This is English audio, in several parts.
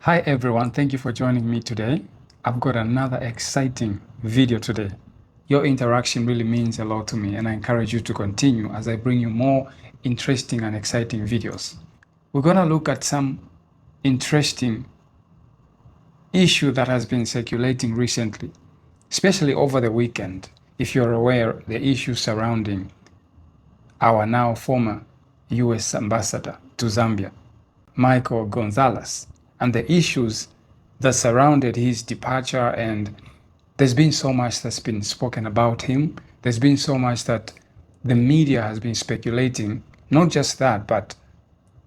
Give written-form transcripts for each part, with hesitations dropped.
Hi everyone, thank you for joining me today. I've got another exciting video today. Your interaction really means a lot to me and I encourage you to continue as I bring you more interesting and exciting videos. We're going to look at some interesting issue that has been circulating recently, especially over the weekend. If you're aware, the issue surrounding our now former US ambassador to Zambia, Micheal Gonzales, and the issues that surrounded his departure. And there's been so much that's been spoken about him. There's been so much that the media has been speculating. Not just that, but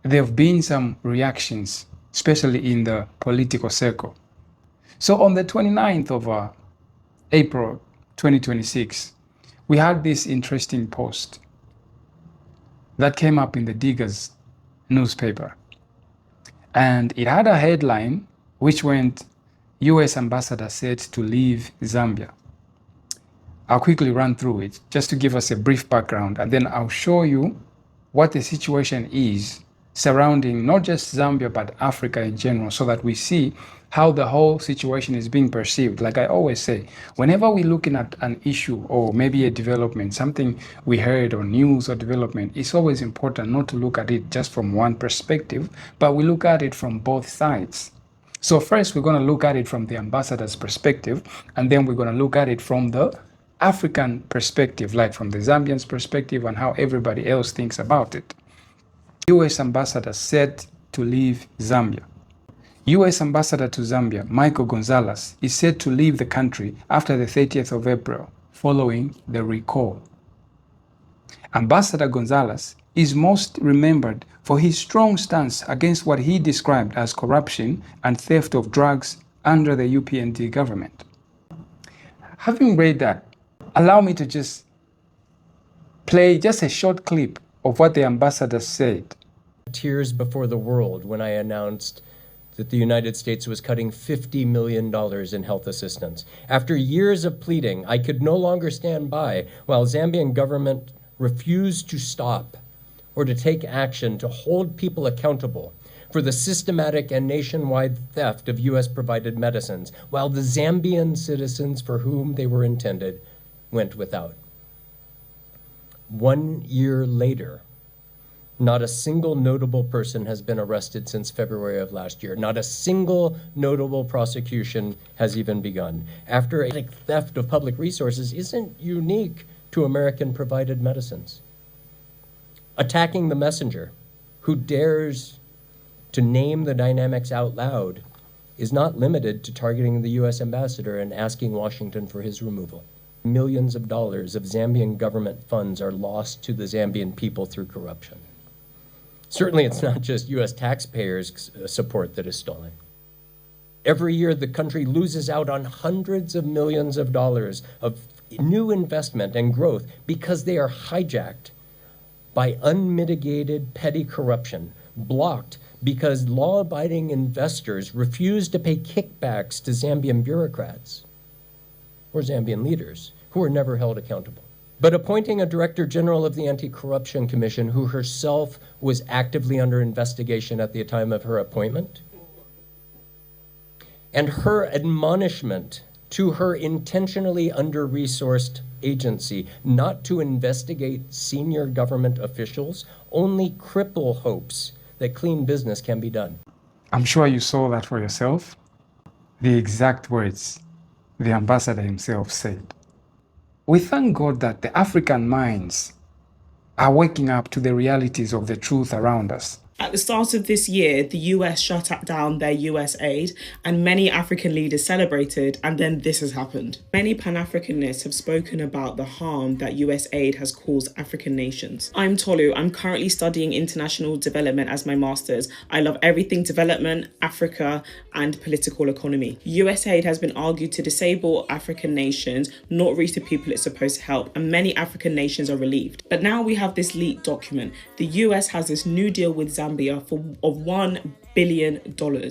there have been some reactions, especially in the political circle. So on the 29th of April 2026, we had this interesting post that came up in the Diggers newspaper. And it had a headline which went, US ambassador said to leave Zambia. I'll quickly run through it just to give us a brief background, and then I'll show you what the situation is surrounding not just Zambia, but Africa in general, so that we see how the whole situation is being perceived. Like I always say, whenever we're looking at an issue or maybe a development, something we heard or news or development, it's always important not to look at it just from one perspective, but we look at it from both sides. So first, we're going to look at it from the ambassador's perspective, and then we're going to look at it from the African perspective, like from the Zambian's perspective and how everybody else thinks about it. US ambassador said to leave Zambia. US ambassador to Zambia, Micheal Gonzales, is said to leave the country after the 30th of April, following the recall. Ambassador Gonzales is most remembered for his strong stance against what he described as corruption and theft of drugs under the UPND government. Having read that, allow me to just play just a short clip of what the ambassador said. Tears before the world when I announced that the United States was cutting $50 million in health assistance. After years of pleading, I could no longer stand by while Zambian government refused to stop or to take action to hold people accountable for the systematic and nationwide theft of US-provided medicines, while the Zambian citizens for whom they were intended went without. 1 year later, not a single notable person has been arrested since February of last year. Not a single notable prosecution has even begun. After a theft of public resources isn't unique to American-provided medicines. Attacking the messenger who dares to name the dynamics out loud is not limited to targeting the US ambassador and asking Washington for his removal. Millions of dollars of Zambian government funds are lost to the Zambian people through corruption. Certainly, it's not just US taxpayers' support that is stolen. Every year, the country loses out on hundreds of millions of dollars of new investment and growth because they are hijacked by unmitigated petty corruption, blocked because law-abiding investors refuse to pay kickbacks to Zambian bureaucrats or Zambian leaders who are never held accountable. But appointing a Director General of the Anti-Corruption Commission who herself was actively under investigation at the time of her appointment, and her admonishment to her intentionally under-resourced agency not to investigate senior government officials only cripple hopes that clean business can be done. I'm sure you saw that for yourself. The exact words the ambassador himself said. We thank God that the African minds are waking up to the realities of the truth around us. At the start of this year, the US shut down their US aid and many African leaders celebrated, and then this has happened. Many Pan-Africanists have spoken about the harm that US aid has caused African nations. I'm Tolu. I'm currently studying international development as my master's. I love everything development, Africa, and political economy. US aid has been argued to disable African nations, not reach the people it's supposed to help, and many African nations are relieved. But now we have this leaked document. The US has this new deal with Zambia Zambia of $1 billion.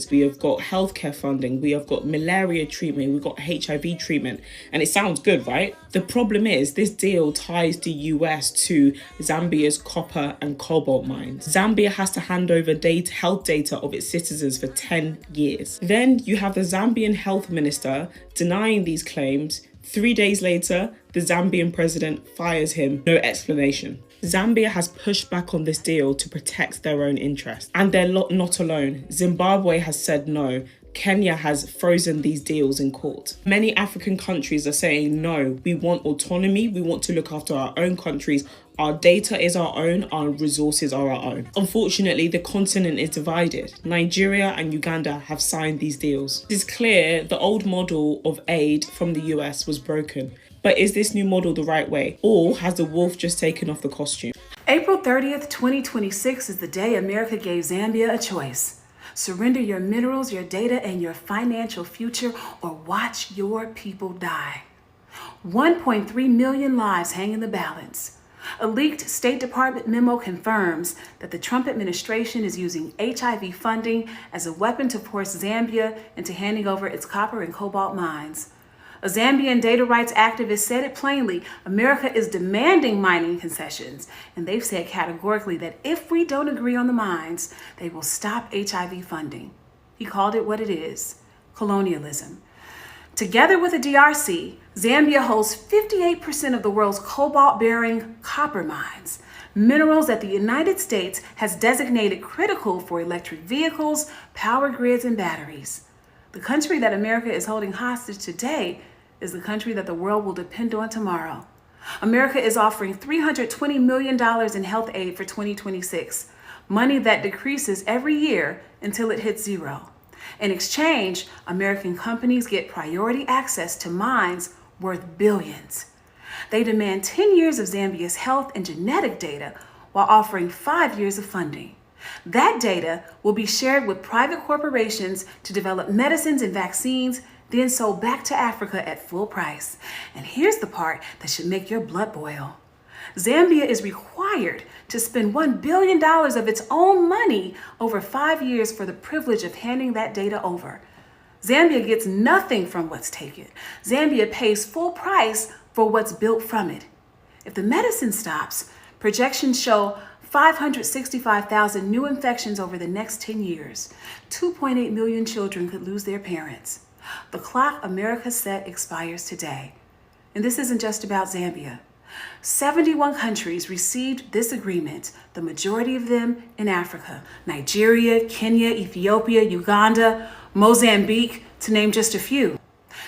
We have got healthcare funding, we have got malaria treatment, we've got HIV treatment, and it sounds good, right? The problem is this deal ties the US to Zambia's copper and cobalt mines. Zambia has to hand over health data of its citizens for 10 years. Then you have the Zambian health minister denying these claims. 3 days later, the Zambian president fires him, no explanation. Zambia has pushed back on this deal to protect their own interests. And they're not alone. Zimbabwe has said no. Kenya has frozen these deals in court. Many African countries are saying, no, we want autonomy. We want to look after our own countries. Our data is our own. Our resources are our own. Unfortunately, the continent is divided. Nigeria and Uganda have signed these deals. It is clear the old model of aid from the US was broken. But is this new model the right way? Or has the wolf just taken off the costume? April 30th, 2026 is the day America gave Zambia a choice. Surrender your minerals, your data, and your financial future, or watch your people die. 1.3 million lives hang in the balance. A leaked State Department memo confirms that the Trump administration is using HIV funding as a weapon to force Zambia into handing over its copper and cobalt mines. A Zambian data rights activist said it plainly, America is demanding mining concessions, and they've said categorically that if we don't agree on the mines, they will stop HIV funding. He called it what it is, colonialism. Together with the DRC, Zambia holds 58% of the world's cobalt-bearing copper mines, minerals that the United States has designated critical for electric vehicles, power grids, and batteries. The country that America is holding hostage today is the country that the world will depend on tomorrow. America is offering $320 million in health aid for 2026, money that decreases every year until it hits zero. In exchange, American companies get priority access to mines worth billions. They demand 10 years of Zambia's health and genetic data while offering 5 years of funding. That data will be shared with private corporations to develop medicines and vaccines, then sold back to Africa at full price. And here's the part that should make your blood boil. Zambia is required to spend $1 billion of its own money over 5 years for the privilege of handing that data over. Zambia gets nothing from what's taken. Zambia pays full price for what's built from it. If the medicine stops, projections show 565,000 new infections over the next 10 years. 2.8 million children could lose their parents. The clock America set expires today. And this isn't just about Zambia. 71 countries received this agreement, the majority of them in Africa. Nigeria, Kenya, Ethiopia, Uganda, Mozambique, to name just a few.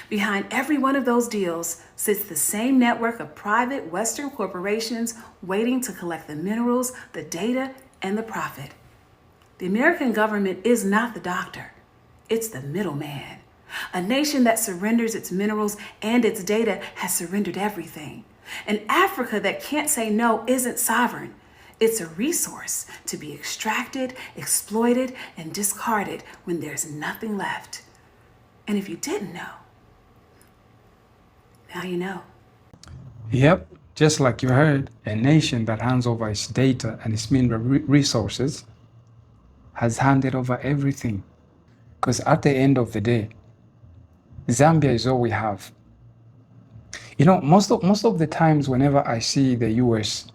Behind every one of those deals sits the same network of private Western corporations waiting to collect the minerals, the data, and the profit. The American government is not the doctor. It's the middleman. A nation that surrenders its minerals and its data has surrendered everything. An Africa that can't say no isn't sovereign. It's a resource to be extracted, exploited, and discarded when there's nothing left. And if you didn't know, now you know. Yep, just like you heard, a nation that hands over its data and its mineral resources has handed over everything. Because at the end of the day, Zambia is all we have. You know, most of the times whenever I see the US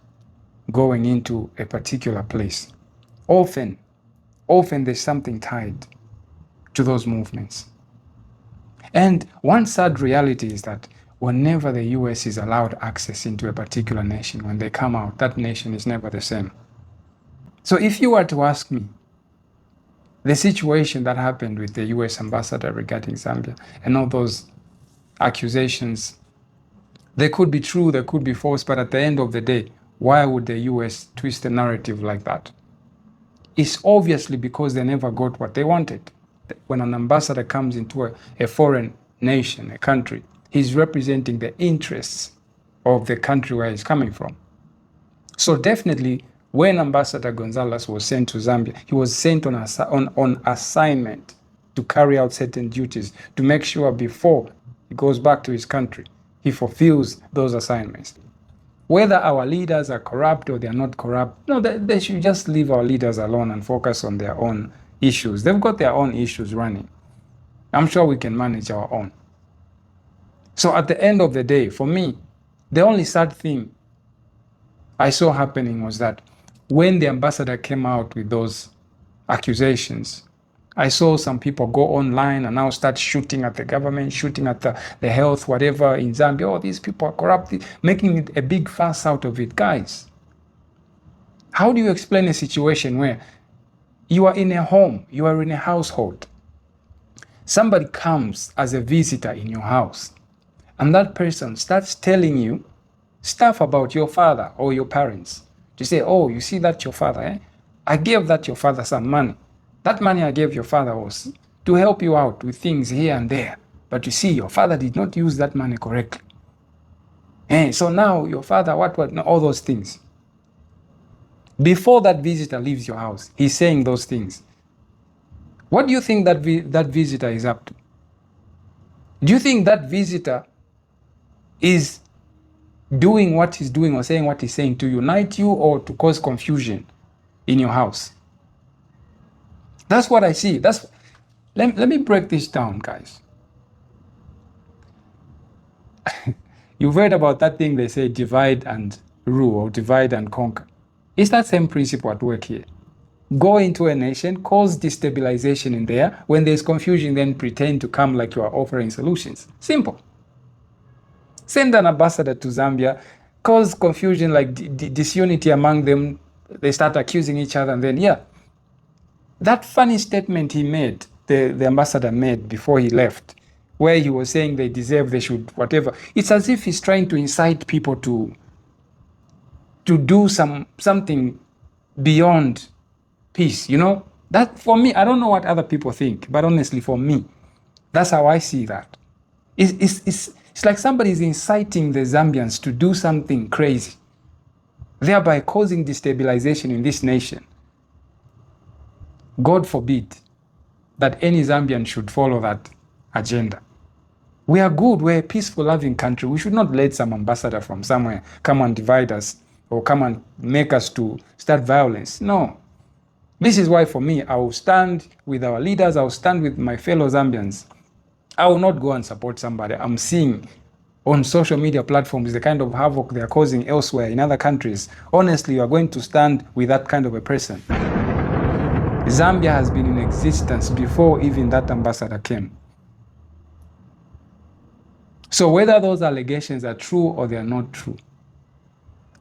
going into a particular place, often there's something tied to those movements. And one sad reality is that whenever the US is allowed access into a particular nation, when they come out, that nation is never the same. So if you were to ask me, the situation that happened with the US ambassador regarding Zambia and all those accusations, they could be true, they could be false, but at the end of the day, why would the US twist the narrative like that? It's obviously because they never got what they wanted. When an ambassador comes into a foreign nation, a country, he's representing the interests of the country where he's coming from. So definitely, when Ambassador Gonzales was sent to Zambia, he was sent on assignment to carry out certain duties, to make sure before he goes back to his country, he fulfills those assignments. Whether our leaders are corrupt or they're not corrupt, no, they should just leave our leaders alone and focus on their own issues. They've got their own issues running. I'm sure we can manage our own. So at the end of the day, for me, the only sad thing I saw happening was that when the ambassador came out with those accusations, I saw some people go online and now start shooting at the government, shooting at the health, whatever in Zambia. Oh, these people are corrupt, making it a big fuss out of it. Guys, how do you explain a situation where you are in a home, you are in a household, somebody comes as a visitor in your house, and that person starts telling you stuff about your father or your parents? To say, oh, you see that your father, I gave that your father some money. That money I gave your father was to help you out with things here and there. But you see, your father did not use that money correctly. So now your father, what, all those things. Before that visitor leaves your house, he's saying those things. What do you think that that visitor is up to? Do you think that visitor is doing what he's doing or saying what he's saying to unite you or to cause confusion in your house? That's what I see. Let me break this down, guys. You've heard about that thing they say, divide and rule or divide and conquer. It's that same principle at work here. Go into a nation, cause destabilization in there. When there's confusion, then pretend to come like you are offering solutions. Simple. Send an ambassador to Zambia, cause confusion, like disunity among them. They start accusing each other, and then, yeah. That funny statement he made, the ambassador made before he left, where he was saying they deserve, they should, whatever. It's as if he's trying to incite people to do something beyond peace, you know? That, for me, I don't know what other people think, but honestly, for me, that's how I see that. It's like somebody's inciting the Zambians to do something crazy, thereby causing destabilization in this nation. God forbid that any Zambian should follow that agenda. We are good. We're a peaceful, loving country. We should not let some ambassador from somewhere come and divide us or come and make us to start violence. No. This is why, for me, I will stand with our leaders. I will stand with my fellow Zambians. I will not go and support somebody. I'm seeing on social media platforms the kind of havoc they are causing elsewhere in other countries. Honestly, you are going to stand with that kind of a person. Zambia has been in existence before even that ambassador came. So whether those allegations are true or they are not true,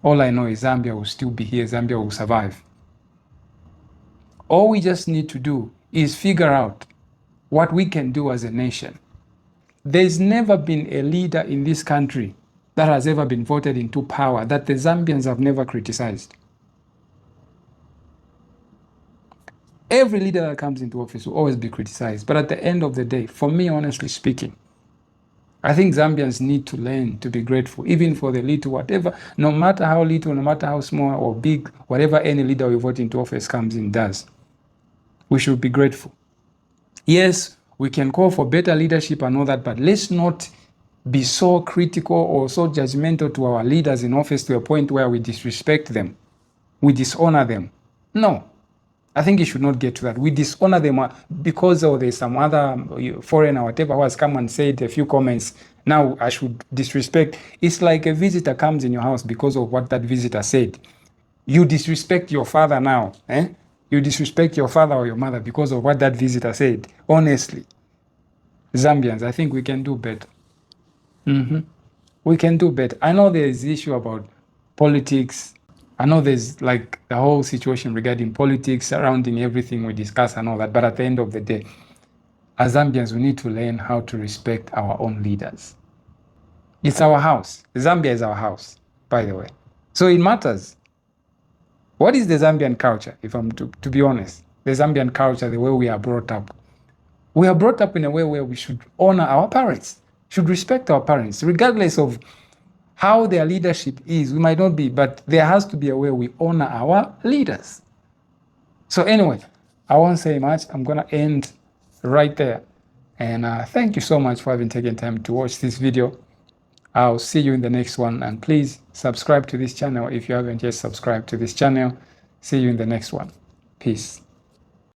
all I know is Zambia will still be here. Zambia will survive. All we just need to do is figure out what we can do as a nation. There's never been a leader in this country that has ever been voted into power that the Zambians have never criticized. Every leader that comes into office will always be criticized. But at the end of the day, for me, honestly speaking, I think Zambians need to learn to be grateful, even for the little, whatever, no matter how little, no matter how small or big, whatever any leader we vote into office comes in does. We should be grateful. Yes, we can call for better leadership and all that, but let's not be so critical or so judgmental to our leaders in office to a point where we disrespect them, we dishonor them. No. I think it should not get to that. We dishonor them because there's some other foreigner or whatever who has come and said a few comments. Now I should disrespect. It's like a visitor comes in your house because of what that visitor said. You disrespect your father now. You disrespect your father or your mother because of what that visitor said. Honestly, Zambians, I think we can do better. We can do better. I know there's issue about politics. I know there's like the whole situation regarding politics surrounding everything we discuss and all that. But at the end of the day, as Zambians, we need to learn how to respect our own leaders. It's our house. Zambia is our house, by the way. So it matters. What is the Zambian culture, if I'm to be honest? The Zambian culture, the way we are brought up. We are brought up in a way where we should honor our parents, should respect our parents, regardless of how their leadership is. We might not be, but there has to be a way we honor our leaders. So anyway, I won't say much. I'm going to end right there. And thank you so much for having taken time to watch this video. I'll see you in the next one, and please subscribe to this channel if you haven't yet subscribed to this channel. See you in the next one. Peace.